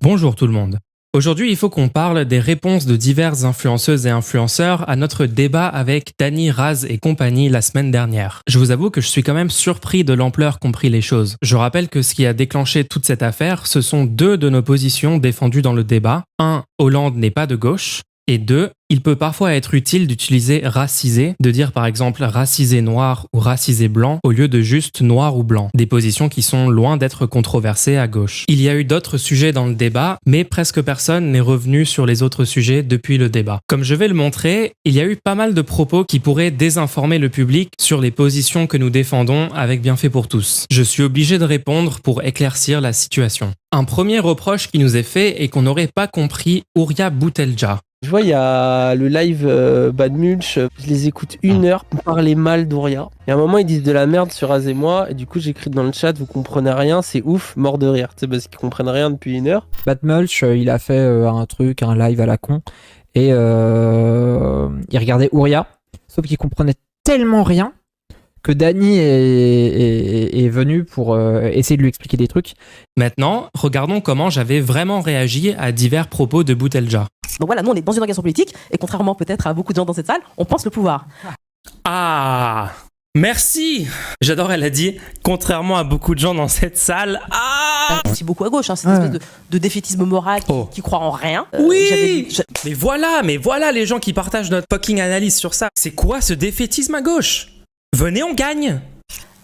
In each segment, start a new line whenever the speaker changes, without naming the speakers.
Bonjour tout le monde. Aujourd'hui, il faut qu'on parle des réponses de diverses influenceuses et influenceurs à notre débat avec Dany, Raz et compagnie la semaine dernière. Je vous avoue que je suis quand même surpris de l'ampleur qu'ont pris les choses. Je rappelle que ce qui a déclenché toute cette affaire, ce sont deux de nos positions défendues dans le débat. 1. Hollande n'est pas de gauche. Et 2. Il peut parfois être utile d'utiliser racisé, de dire par exemple racisé noir ou racisé blanc au lieu de juste noir ou blanc, des positions qui sont loin d'être controversées à gauche. Il y a eu d'autres sujets dans le débat, mais presque personne n'est revenu sur les autres sujets depuis le débat. Comme je vais le montrer, il y a eu pas mal de propos qui pourraient désinformer le public sur les positions que nous défendons avec Bienfait pour tous. Je suis obligé de répondre pour éclaircir la situation. Un premier reproche qui nous est fait est qu'on n'aurait pas compris Ouria Boutelja.
Je vois, il y a le live Bad Mulch, je les écoute 1 heure pour parler mal d'Ouria. Et à un moment, ils disent de la merde sur Raz et moi, et du coup, j'écris dans le chat, vous comprenez rien, c'est ouf, mort de rire, tu sais, parce qu'ils comprennent rien depuis 1 heure.
Bad Mulch, il a fait un live à la con, et il regardait Ouria, sauf qu'il comprenait tellement rien que Dany est venu pour essayer de lui expliquer des trucs.
Maintenant, regardons comment j'avais vraiment réagi à divers propos de Boutelja.
Donc voilà, nous on est dans une organisation politique et contrairement peut-être à beaucoup de gens dans cette salle, on pense le pouvoir.
Ah, merci. J'adore, elle a dit, contrairement à beaucoup de gens dans cette salle. Ah,
C'est beaucoup à gauche, hein, c'est une espèce de défaitisme moral qui croit en rien.
Oui. Mais voilà les gens qui partagent notre fucking analyse sur ça. C'est quoi ce défaitisme à gauche? Venez, on gagne.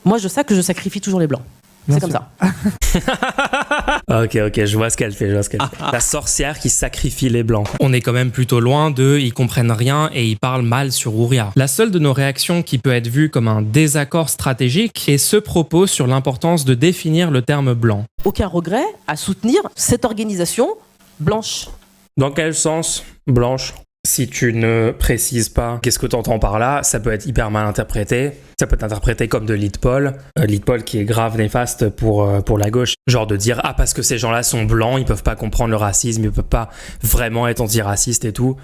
Moi je sais que je sacrifie toujours les blancs. C'est comme ça.
Ok, je vois ce qu'elle fait, La sorcière qui sacrifie les blancs. On est quand même plutôt loin d'eux, ils comprennent rien et ils parlent mal sur Ouria. La seule de nos réactions qui peut être vue comme un désaccord stratégique est ce propos sur l'importance de définir le terme blanc.
Aucun regret à soutenir cette organisation blanche.
Dans quel sens, blanche? Si tu ne précises pas qu'est-ce que tu entends par là, ça peut être hyper mal interprété. Ça peut être interprété comme de lead-poll. Lead-poll qui est grave néfaste pour la gauche. Genre de dire « Ah, parce que ces gens-là sont blancs, ils peuvent pas comprendre le racisme, ils peuvent pas vraiment être antiracistes et tout. »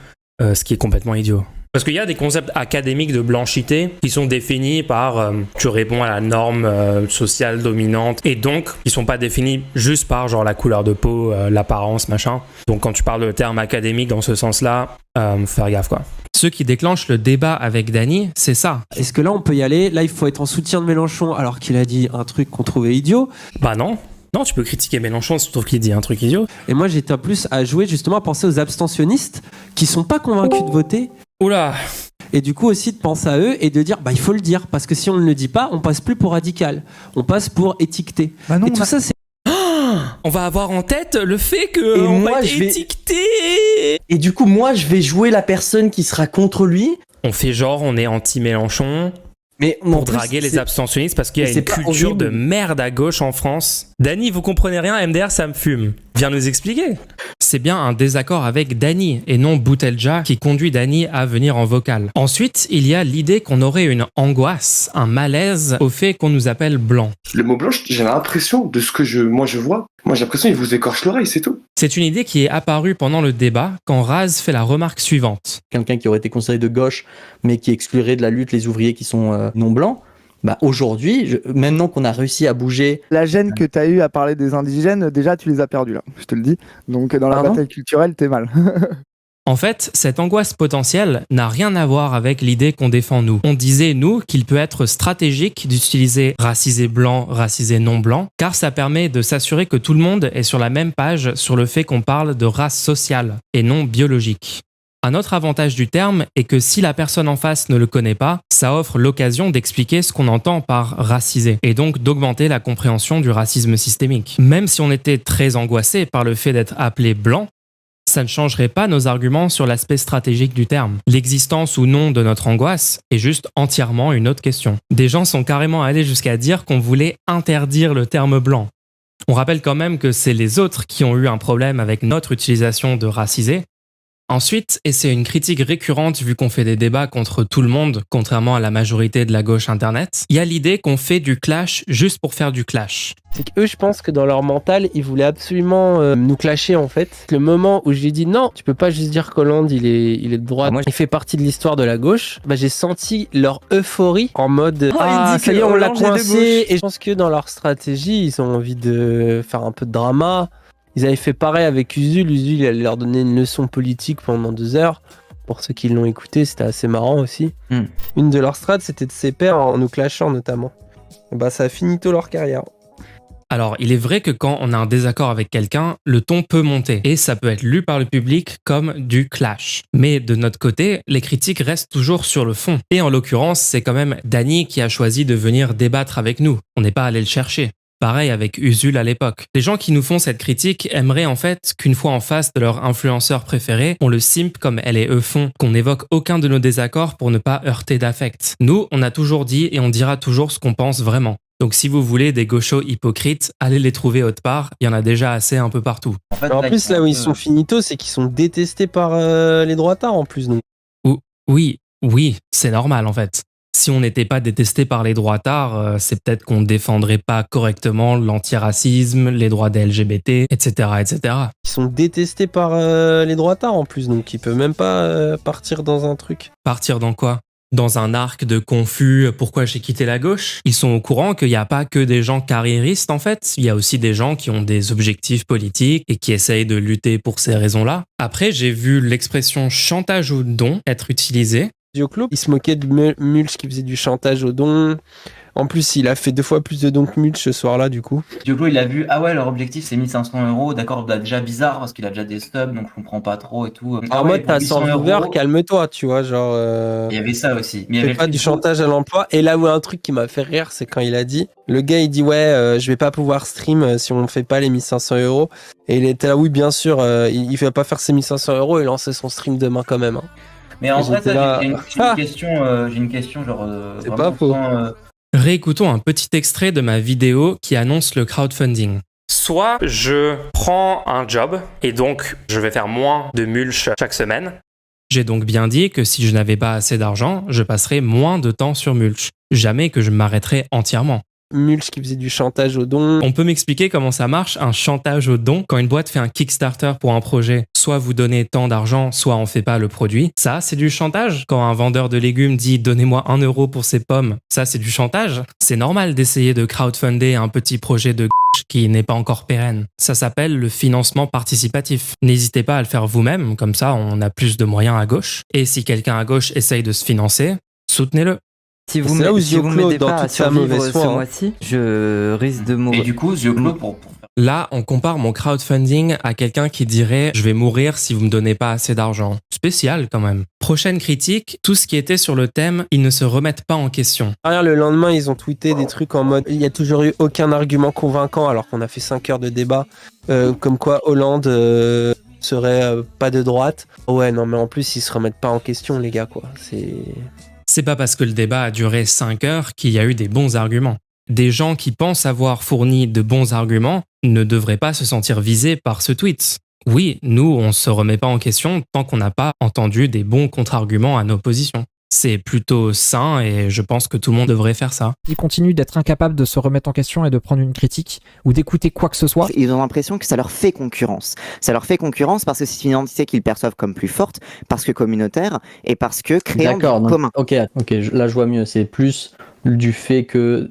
Ce qui est complètement idiot. Parce qu'il y a des concepts académiques de blanchité qui sont définis par tu réponds à la norme sociale dominante et donc ils sont pas définis juste par genre la couleur de peau, l'apparence, machin. Donc quand tu parles de termes académiques dans ce sens-là, faut faire gaffe quoi. Ce qui déclenche le débat avec Dany, c'est ça.
Est-ce que là on peut y aller? Là il faut être en soutien de Mélenchon alors qu'il a dit un truc qu'on trouvait idiot.
Bah non. Non, tu peux critiquer Mélenchon si tu trouves qu'il dit un truc idiot.
Et moi j'étais en plus à jouer justement à penser aux abstentionnistes qui sont pas convaincus de voter.
Oula.
Et du coup aussi de penser à eux et de dire bah il faut le dire parce que si on ne le dit pas on passe plus pour radical, on passe pour étiqueté.
Bah non,
et tout ça c'est
on va avoir en tête le fait que on va être étiqueté.
Et du coup moi je vais jouer la personne qui sera contre lui.
On fait genre on est anti-Mélenchon.
Mais
pour draguer les abstentionnistes parce qu'il y a une culture de merde à gauche en France. Dany, vous comprenez rien, MDR ça me fume. Viens nous expliquer. C'est bien un désaccord avec Dany et non Boutelja qui conduit Dany à venir en vocal. Ensuite, il y a l'idée qu'on aurait une angoisse, un malaise au fait qu'on nous appelle blanc.
Le mot blanc, j'ai l'impression de ce que je vois. Moi j'ai l'impression qu'il vous écorche l'oreille, c'est tout.
C'est une idée qui est apparue pendant le débat quand Raz fait la remarque suivante.
Quelqu'un qui aurait été considéré de gauche mais qui exclurait de la lutte les ouvriers qui sont non blancs. Bah aujourd'hui, maintenant qu'on a réussi à bouger...
La gêne que tu as eue à parler des indigènes, déjà tu les as perdus là, je te le dis. Donc dans la bataille culturelle, t'es mal.
En fait, cette angoisse potentielle n'a rien à voir avec l'idée qu'on défend nous. On disait, nous, qu'il peut être stratégique d'utiliser racisé blanc, racisé non blanc, car ça permet de s'assurer que tout le monde est sur la même page sur le fait qu'on parle de race sociale et non biologique. Un autre avantage du terme est que si la personne en face ne le connaît pas, ça offre l'occasion d'expliquer ce qu'on entend par racisé et donc d'augmenter la compréhension du racisme systémique. Même si on était très angoissé par le fait d'être appelé blanc, ça ne changerait pas nos arguments sur l'aspect stratégique du terme. L'existence ou non de notre angoisse est juste entièrement une autre question. Des gens sont carrément allés jusqu'à dire qu'on voulait interdire le terme blanc. On rappelle quand même que c'est les autres qui ont eu un problème avec notre utilisation de racisé. Ensuite, et c'est une critique récurrente vu qu'on fait des débats contre tout le monde, contrairement à la majorité de la gauche internet, il y a l'idée qu'on fait du clash juste pour faire du clash.
C'est qu'eux, je pense que dans leur mental, ils voulaient absolument nous clasher en fait. Le moment où j'ai dit non, tu peux pas juste dire qu'Hollande il est de droite, il fait partie de l'histoire de la gauche, bah, j'ai senti leur euphorie en mode ça y est, on l'a coincé. Et je pense que dans leur stratégie, ils ont envie de faire un peu de drama. Ils avaient fait pareil avec Usul. Usul, il allait leur donner une leçon politique pendant 2 heures. Pour ceux qui l'ont écouté, c'était assez marrant aussi. Une de leurs strats, c'était de ses pairs en nous clashant notamment. Et bah, ça a finito leur carrière.
Alors, il est vrai que quand on a un désaccord avec quelqu'un, le ton peut monter et ça peut être lu par le public comme du clash. Mais de notre côté, les critiques restent toujours sur le fond. Et en l'occurrence, c'est quand même Dany qui a choisi de venir débattre avec nous. On n'est pas allé le chercher. Pareil avec Usul à l'époque. Les gens qui nous font cette critique aimeraient en fait qu'une fois en face de leur influenceur préféré, on le simp comme elle et eux font, qu'on n'évoque aucun de nos désaccords pour ne pas heurter d'affect. Nous, on a toujours dit et on dira toujours ce qu'on pense vraiment. Donc si vous voulez des gauchos hypocrites, allez les trouver autre part, il y en a déjà assez un peu partout.
En plus, là où ils sont finito, c'est qu'ils sont détestés par les droitards en plus. Donc.
Oui, c'est normal en fait. Si on n'était pas détesté par les droitards, c'est peut-être qu'on ne défendrait pas correctement l'antiracisme, les droits des LGBT, etc., etc.
Ils sont détestés par les droitards en plus, donc ils peuvent même pas partir dans un truc.
Partir dans quoi ? Dans un arc de confus, pourquoi j'ai quitté la gauche ? Ils sont au courant qu'il n'y a pas que des gens carriéristes en fait, il y a aussi des gens qui ont des objectifs politiques et qui essayent de lutter pour ces raisons-là. Après, j'ai vu l'expression chantage au don être utilisée.
Dioclo, il se moquait de Mulch qui faisait du chantage au don. En plus, il a fait 2 fois plus de dons que Mulch ce soir-là, du coup.
Dioclo, il a vu, ah ouais, leur objectif c'est 1500 €. D'accord, bah, déjà bizarre parce qu'il a déjà des stubs, donc je comprends pas trop et tout.
En mode, t'as 100 viewers, calme-toi, tu vois, genre.
Il y avait ça aussi. Mais il y
c'est
avait
pas du chantage à l'emploi. Et là où un truc qui m'a fait rire, c'est quand il a dit, le gars il dit ouais, je vais pas pouvoir stream si on me fait pas les 1500 €. Et il était là, oui, bien sûr, il va pas faire ses 1500 € et lancer son stream demain quand même. Hein.
Mais en vrai, j'ai une question, genre.
C'est pas faux.
Réécoutons un petit extrait de ma vidéo qui annonce le crowdfunding. Soit je prends un job et donc je vais faire moins de mulch chaque semaine. J'ai donc bien dit que si je n'avais pas assez d'argent, je passerais moins de temps sur mulch. Jamais que je m'arrêterais entièrement.
Mulch qui faisait du chantage au don.
On peut m'expliquer comment ça marche, un chantage au don, quand une boîte fait un Kickstarter pour un projet, soit vous donnez tant d'argent, soit on fait pas le produit. Ça, c'est du chantage. Quand un vendeur de légumes dit donnez-moi 1 € pour ces pommes, ça c'est du chantage. C'est normal d'essayer de crowdfunder un petit projet de qui n'est pas encore pérenne. Ça s'appelle le financement participatif. N'hésitez pas à le faire vous-même, comme ça on a plus de moyens à gauche. Et si quelqu'un à gauche essaye de se financer, soutenez-le.
Si vous m'aidez pas à survivre ce mois-ci, je risque de mourir.
Et du coup, Zioclo,
Là, on compare mon crowdfunding à quelqu'un qui dirait « Je vais mourir si vous me donnez pas assez d'argent ». Spécial quand même. Prochaine critique, tout ce qui était sur le thème, ils ne se remettent pas en question.
Le lendemain, ils ont tweeté des trucs en mode « Il y a toujours eu aucun argument convaincant alors qu'on a fait 5 heures de débat. Comme quoi Hollande serait pas de droite. » Ouais, non mais en plus, ils se remettent pas en question les gars, quoi.
C'est pas parce que le débat a duré 5 heures qu'il y a eu des bons arguments. Des gens qui pensent avoir fourni de bons arguments ne devraient pas se sentir visés par ce tweet. Oui, nous, on se remet pas en question tant qu'on n'a pas entendu des bons contre-arguments à nos positions. C'est plutôt sain et je pense que tout le monde devrait faire ça.
Ils continuent d'être incapables de se remettre en question et de prendre une critique ou d'écouter quoi que ce soit.
Ils ont l'impression que ça leur fait concurrence. Ça leur fait concurrence parce que c'est une identité qu'ils perçoivent comme plus forte, parce que communautaire et parce que créant du commun.
Ok, là je vois mieux. C'est plus du fait que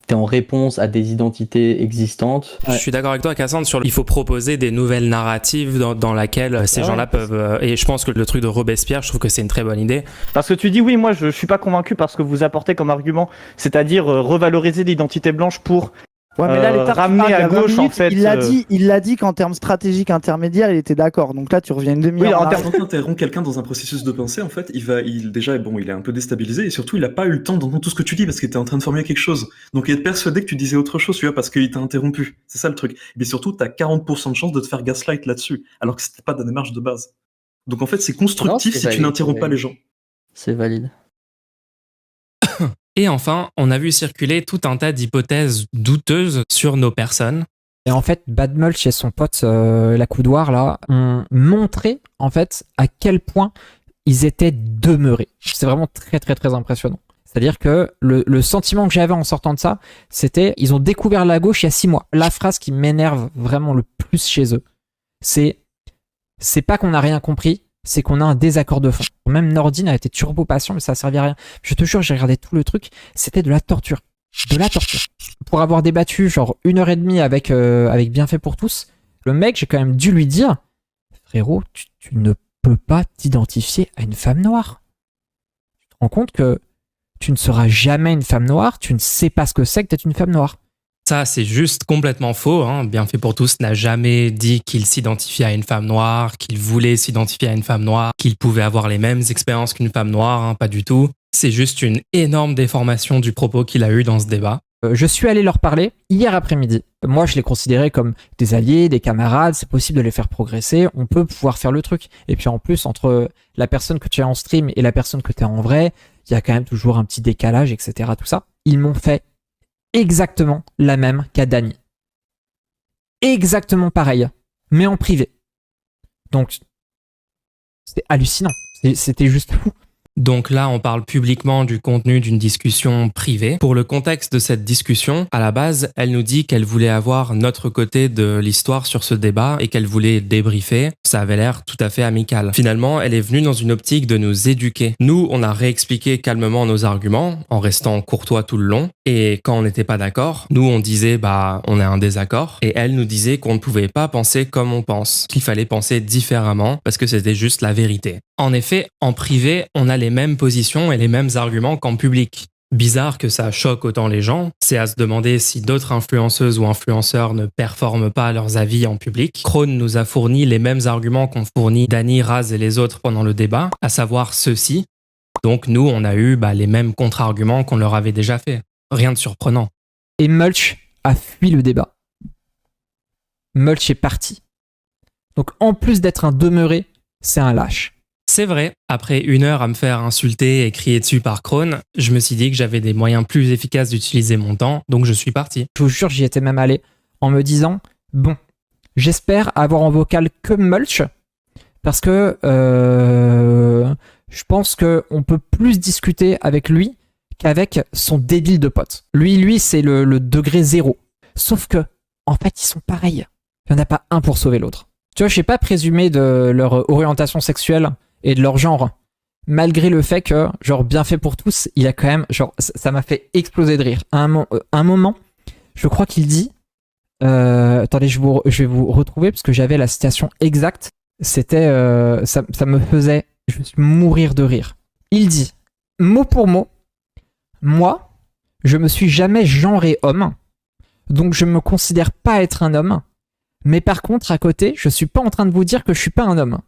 t'es en réponse à des identités existantes.
Je suis d'accord avec toi, Cassandre, sur il faut proposer des nouvelles narratives dans laquelle ces gens-là peuvent... et je pense que le truc de Robespierre, je trouve que c'est une très bonne idée.
Parce que tu dis, oui, moi je suis pas convaincu par ce que vous apportez comme argument, c'est-à-dire revaloriser l'identité blanche pour...
Ouais, mais là, l'étape
ramener à gauche, en fait.
Il l'a dit qu'en termes stratégiques intermédiaires, il était d'accord. Donc là, tu reviens une demi-heure.
Oui, quand tu interromps quelqu'un dans un processus de pensée, en fait, il est un peu déstabilisé et surtout, il n'a pas eu le temps d'entendre tout ce que tu dis parce qu'il était en train de formuler quelque chose. Donc, il est persuadé que tu disais autre chose, tu vois, parce qu'il t'a interrompu. C'est ça le truc. Mais surtout, tu as 40% de chance de te faire gaslight là-dessus, alors que c'était pas dans la démarche de base. Donc, en fait, c'est constructif si tu n'interromps pas les gens.
C'est valide.
Et enfin, on a vu circuler tout un tas d'hypothèses douteuses sur nos personnes.
Et en fait, Bad Mulch et son pote la Coudoir là ont montré en fait à quel point ils étaient demeurés. C'est vraiment très très très impressionnant. C'est-à-dire que le sentiment que j'avais en sortant de ça, c'était ils ont découvert la gauche il y a 6 mois. La phrase qui m'énerve vraiment le plus chez eux, c'est pas qu'on n'a rien compris, c'est qu'on a un désaccord de fond. Même Nordine a été turbo patient, mais ça servait à rien. Je te jure, j'ai regardé tout le truc, c'était de la torture. De la torture. Pour avoir débattu genre 1h30 avec Bienfait pour tous, Le mec, j'ai quand même dû lui dire, frérot, tu ne peux pas t'identifier à une femme noire. Tu te rends compte que tu ne seras jamais une femme noire, tu ne sais pas ce que c'est que d'être une femme noire.
Ça, c'est juste complètement faux. Bienfait pour tous n'a jamais dit qu'il s'identifiait à une femme noire, qu'il voulait s'identifier à une femme noire, qu'il pouvait avoir les mêmes expériences qu'une femme noire, pas du tout. C'est juste une énorme déformation du propos qu'il a eu dans ce débat.
Je suis allé leur parler hier après-midi. Moi, je les considérais comme des alliés, des camarades, c'est possible de les faire progresser, on peut pouvoir faire le truc. Et puis en plus, entre la personne que tu as en stream et la personne que tu as en vrai, il y a quand même toujours un petit décalage, etc. Tout ça. Ils m'ont fait exactement la même qu'à Dany. Exactement pareil, mais en privé. Donc, c'était hallucinant. C'était juste fou.
Donc là, on parle publiquement du contenu d'une discussion privée. Pour le contexte de cette discussion, à la base, elle nous dit qu'elle voulait avoir notre côté de l'histoire sur ce débat et qu'elle voulait débriefer. Ça avait l'air tout à fait amical. Finalement, elle est venue dans une optique de nous éduquer. Nous, on a réexpliqué calmement nos arguments en restant courtois tout le long. Et quand on n'était pas d'accord, nous, on disait, on est un désaccord. Et elle nous disait qu'on ne pouvait pas penser comme on pense, qu'il fallait penser différemment parce que c'était juste la vérité. En effet, en privé, on a les mêmes positions et les mêmes arguments qu'en public. Bizarre que ça choque autant les gens, c'est à se demander si d'autres influenceuses ou influenceurs ne performent pas leurs avis en public. Krone nous a fourni les mêmes arguments qu'ont fourni Dany, Raz et les autres pendant le débat, à savoir ceux-ci. Donc nous, on a eu les mêmes contre-arguments qu'on leur avait déjà fait. Rien de surprenant.
Et Mulch a fui le débat. Mulch est parti. Donc en plus d'être un demeuré, c'est un lâche.
C'est vrai, après 1 heure à me faire insulter et crier dessus par Krone, je me suis dit que j'avais des moyens plus efficaces d'utiliser mon temps, donc je suis parti.
Je vous jure, j'y étais même allé en me disant, bon, j'espère avoir en vocal que Mulch, parce que je pense qu'on peut plus discuter avec lui qu'avec son débile de pote. Lui, c'est le degré 0. Sauf que, en fait, ils sont pareils. Il n'y en a pas un pour sauver l'autre. Tu vois, je sais pas présumer de leur orientation sexuelle et de leur genre, malgré le fait que, bien fait pour tous, il a quand même, ça m'a fait exploser de rire. À un moment, je crois qu'il dit, attendez, je vais vous retrouver parce que j'avais la citation exacte. C'était, ça me faisait mourir de rire. Il dit, mot pour mot, moi, je me suis jamais genré homme, donc je me considère pas être un homme, mais par contre, à côté, je suis pas en train de vous dire que je suis pas un homme.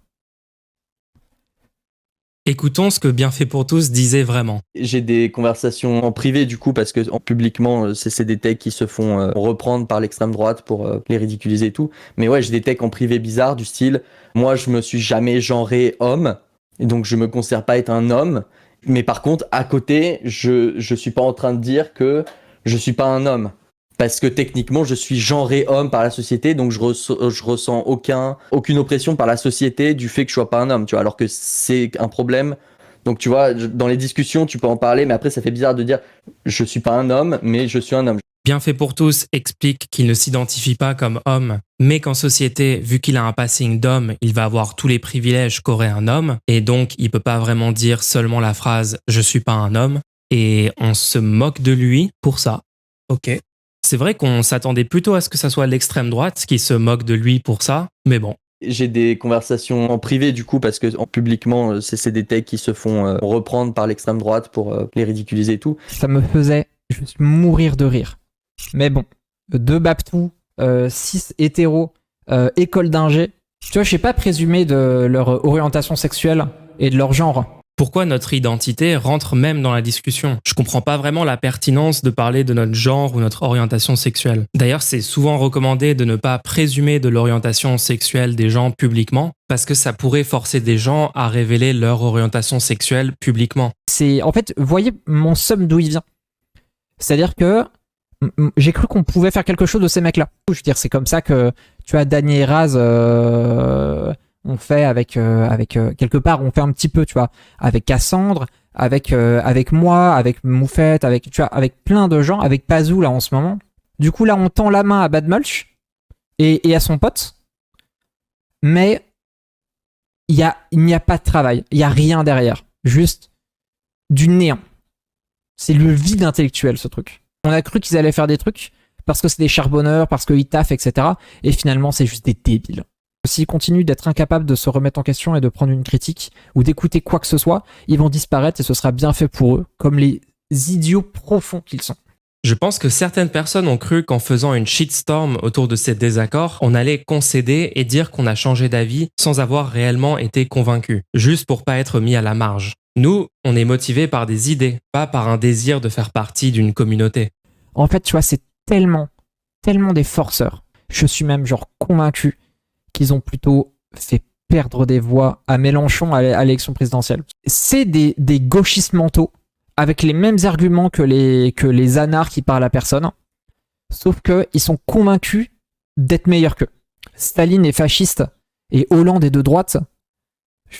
Écoutons ce que Bienfait pour tous disait vraiment.
J'ai des conversations en privé du coup parce que publiquement c'est des takes qui se font reprendre par l'extrême droite pour les ridiculiser et tout. Mais ouais, j'ai des takes en privé bizarres du style moi je me suis jamais genré homme et donc je me considère pas être un homme. Mais par contre à côté je suis pas en train de dire que je suis pas un homme. Parce que techniquement, je suis genré homme par la société, donc je ressens aucune oppression par la société du fait que je sois pas un homme, tu vois, alors que c'est un problème. Donc tu vois, dans les discussions, tu peux en parler, mais après, ça fait bizarre de dire je suis pas un homme, mais je suis un homme.
Bienfait pour tous explique qu'il ne s'identifie pas comme homme, mais qu'en société, vu qu'il a un passing d'homme, il va avoir tous les privilèges qu'aurait un homme, et donc il peut pas vraiment dire seulement la phrase « je suis pas un homme », et on se moque de lui pour ça. Ok. C'est vrai qu'on s'attendait plutôt à ce que ça soit l'extrême droite qui se moque de lui pour ça, mais bon.
J'ai des conversations en privé du coup parce que publiquement c'est des takes qui se font reprendre par l'extrême droite pour les ridiculiser et tout.
Ça me faisait mourir de rire. Mais bon, 2 Baptou, 6 hétéros, école d'ingé. Tu vois, je sais pas présumer de leur orientation sexuelle et de leur genre.
Pourquoi notre identité rentre même dans la discussion? Je comprends pas vraiment la pertinence de parler de notre genre ou notre orientation sexuelle. D'ailleurs, c'est souvent recommandé de ne pas présumer de l'orientation sexuelle des gens publiquement parce que ça pourrait forcer des gens à révéler leur orientation sexuelle publiquement.
En fait, vous voyez mon somme d'où il vient. C'est-à-dire que j'ai cru qu'on pouvait faire quelque chose de ces mecs-là. Je veux dire, c'est comme ça que tu as Dany et Raz... on fait avec quelque part, on fait un petit peu, tu vois, avec Cassandre, avec moi, avec Moufette, avec plein de gens, avec Pazou là en ce moment. Du coup là, on tend la main à Bad Mulch et à son pote, mais il n'y a pas de travail, il y a rien derrière, juste du néant. C'est le vide intellectuel ce truc. On a cru qu'ils allaient faire des trucs parce que c'est des charbonneurs, parce qu'ils taffent, etc. Et finalement, c'est juste des débiles. S'ils continuent d'être incapables de se remettre en question et de prendre une critique ou d'écouter quoi que ce soit, ils vont disparaître et ce sera bien fait pour eux, comme les idiots profonds qu'ils sont.
Je pense que certaines personnes ont cru qu'en faisant une shitstorm autour de ces désaccords, on allait concéder et dire qu'on a changé d'avis sans avoir réellement été convaincu, juste pour pas être mis à la marge. Nous, on est motivés par des idées, pas par un désir de faire partie d'une communauté.
En fait, tu vois, c'est tellement des forceurs. Je suis même genre convaincu qu'ils ont plutôt fait perdre des voix à Mélenchon à l'élection présidentielle. C'est des gauchistes mentaux avec les mêmes arguments que les anards qui parlent à personne, sauf qu'ils sont convaincus d'être meilleurs qu'eux. Staline est fasciste et Hollande est de droite.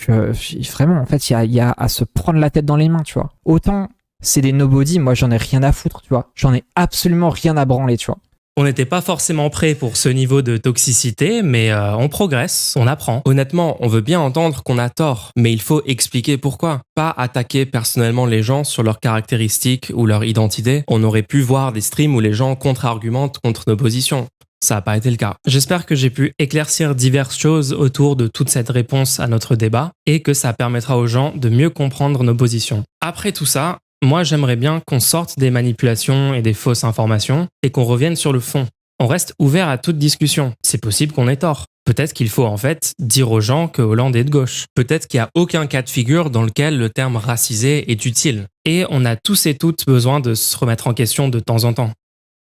Vraiment, en fait, il y a à se prendre la tête dans les mains, tu vois. Autant c'est des nobody, moi j'en ai rien à foutre, tu vois. J'en ai absolument rien à branler, tu vois.
On n'était pas forcément prêt pour ce niveau de toxicité, mais on progresse, on apprend. Honnêtement, on veut bien entendre qu'on a tort, mais il faut expliquer pourquoi. Pas attaquer personnellement les gens sur leurs caractéristiques ou leur identité. On aurait pu voir des streams où les gens contre-argumentent contre nos positions. Ça n'a pas été le cas. J'espère que j'ai pu éclaircir diverses choses autour de toute cette réponse à notre débat et que ça permettra aux gens de mieux comprendre nos positions. Après tout ça, moi, j'aimerais bien qu'on sorte des manipulations et des fausses informations et qu'on revienne sur le fond. On reste ouvert à toute discussion. C'est possible qu'on ait tort. Peut-être qu'il faut en fait dire aux gens que Hollande est de gauche. Peut-être qu'il n'y a aucun cas de figure dans lequel le terme racisé est utile. Et on a tous et toutes besoin de se remettre en question de temps en temps.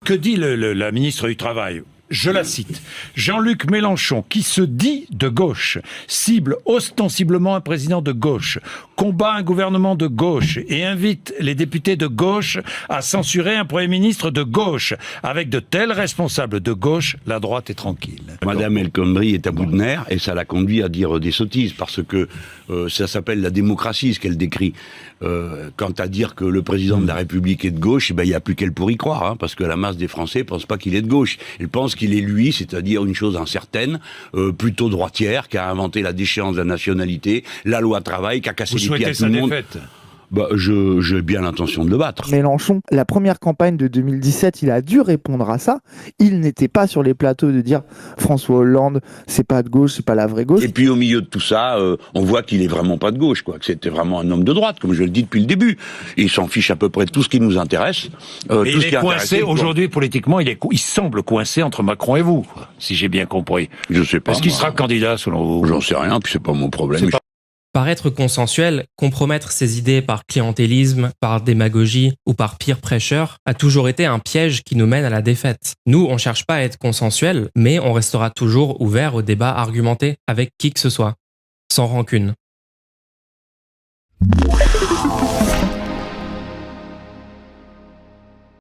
Que dit la ministre du Travail ? Je la cite. Jean-Luc Mélenchon, qui se dit de gauche, cible ostensiblement un président de gauche, combat un gouvernement de gauche et invite les députés de gauche à censurer un Premier ministre de gauche. Avec de tels responsables de gauche, la droite est tranquille.
Madame El Khomri est à bout de nerfs et ça l'a conduit à dire des sottises parce que ça s'appelle la démocratie, ce qu'elle décrit. Quant à dire que le président de la République est de gauche, il n'y a plus qu'elle pour y croire, hein, parce que la masse des Français ne pense pas qu'il est de gauche. Ils pensent qu'il est lui, c'est-à-dire une chose incertaine, plutôt droitière, qui a inventé la déchéance de la nationalité, la loi travail, qui a cassé les pieds à tout le monde.
Défaite.
J'ai bien l'intention de le battre.
Mélenchon, la première campagne de 2017, il a dû répondre à ça. Il n'était pas sur les plateaux de dire François Hollande, c'est pas de gauche, c'est pas la vraie gauche.
Et puis au milieu de tout ça, on voit qu'il est vraiment pas de gauche, quoi. Que c'était vraiment un homme de droite, comme je le dis depuis le début. Il s'en fiche à peu près de tout ce qui nous intéresse.
Mais il est coincé aujourd'hui politiquement. Il semble coincé entre Macron et vous, quoi, si j'ai bien compris.
Je sais pas.
Est-ce qu'il sera candidat selon vous ?
J'en sais rien, puis c'est pas mon problème.
Paraître consensuel, compromettre ses idées par clientélisme, par démagogie ou par pire prêcheur a toujours été un piège qui nous mène à la défaite. Nous, on cherche pas à être consensuel, mais on restera toujours ouvert au débat argumenté avec qui que ce soit, sans rancune.